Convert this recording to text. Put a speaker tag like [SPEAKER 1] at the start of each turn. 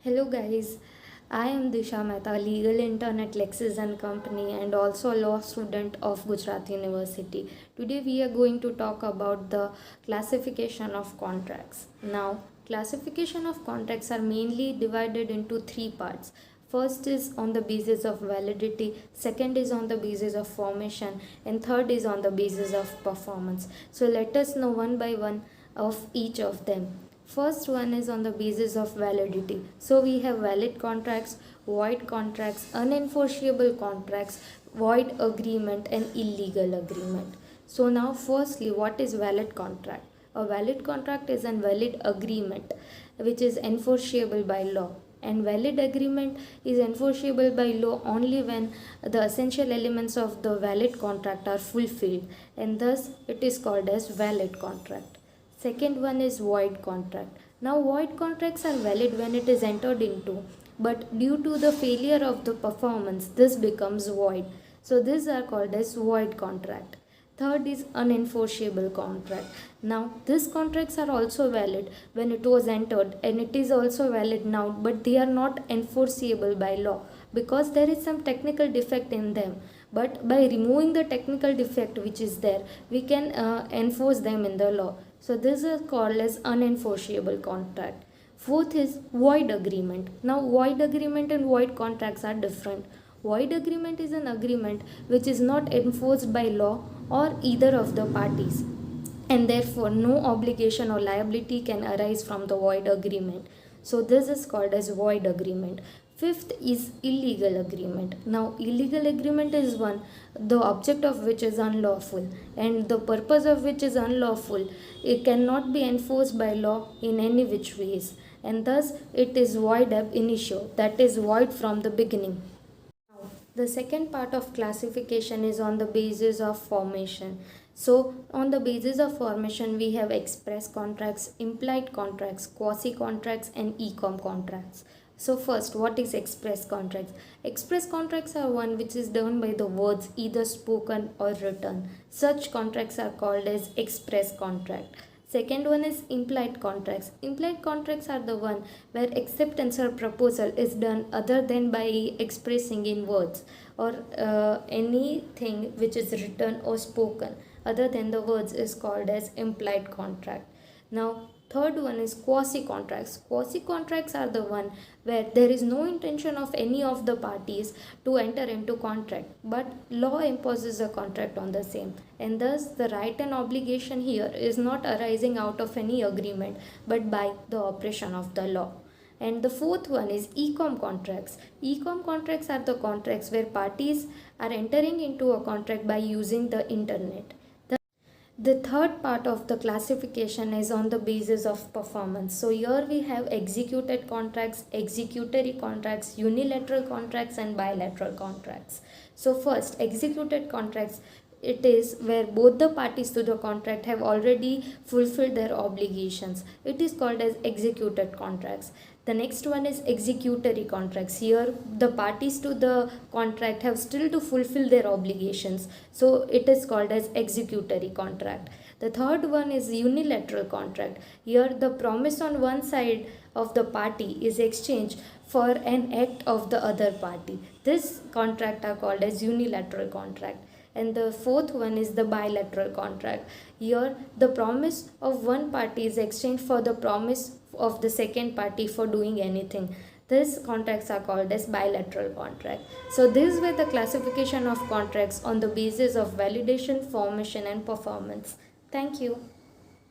[SPEAKER 1] Hello guys, I am Disha Mehta, legal intern at LEXIS and Company and also a law student of Gujarat University. Today we are going to talk about the classification of contracts. Now, classification of contracts are mainly divided into three parts. First is on the basis of validity, second is on the basis of formation, and third is on the basis of performance. So let us know one by one of each of them. First one is on the basis of validity. So we have valid contracts, void contracts, unenforceable contracts, void agreement and illegal agreement. So now firstly, what is valid contract? A valid contract is a valid agreement which is enforceable by law, and valid agreement is enforceable by law only when the essential elements of the valid contract are fulfilled, and thus it is called as valid contract. Second one is void contract. Now void contracts are valid when it is entered into, but due to the failure of the performance, this becomes void. So these are called as void contract. Third is unenforceable contract. Now these contracts are also valid when it was entered, and it is also valid now, but they are not enforceable by law because there is some technical defect in them. But by removing the technical defect which is there, we can enforce them in the law. So this is called as unenforceable contract. Fourth is void agreement. Now void agreement and void contracts are different. Void agreement is an agreement which is not enforced by law or either of the parties, and therefore no obligation or liability can arise from the void agreement. So this is called as void agreement. Fifth is illegal agreement. Now illegal agreement is one the object of which is unlawful and the purpose of which is unlawful. It cannot be enforced by law in any which ways, and thus it is void ab initio, that is void from the beginning. The second part of classification is on the basis of formation. So on the basis of formation, we have express contracts, implied contracts, quasi contracts and e-com contracts. So first, what is express contracts? Express contracts are one which is done by the words either spoken or written. Such contracts are called as express contract. Second one is implied contracts. Implied contracts are the one where acceptance or proposal is done other than by expressing in words or anything which is written or spoken other than the words is called as implied contract. Now third one is quasi contracts. Quasi contracts are the one where there is no intention of any of the parties to enter into contract, but law imposes a contract on the same, and thus the right and obligation here is not arising out of any agreement but by the operation of the law. And the fourth one is e-com contracts. E-com contracts are the contracts where parties are entering into a contract by using the internet. The third part of the classification is on the basis of performance. So here we have executed contracts, executory contracts, unilateral contracts and bilateral contracts. So first, executed contracts, it is where both the parties to the contract have already fulfilled their obligations. It is called as executed contracts. The next one is executory contracts. Here the parties to the contract have still to fulfill their obligations. So it is called as executory contract. The third one is unilateral contract. Here the promise on one side of the party is exchanged for an act of the other party. This contract are called as unilateral contract. And the fourth one is the bilateral contract. Here the promise of one party is exchanged for the promise of the second party for doing anything. These contracts are called as bilateral contract. So these were the classification of contracts on the basis of validation, formation and performance. Thank you.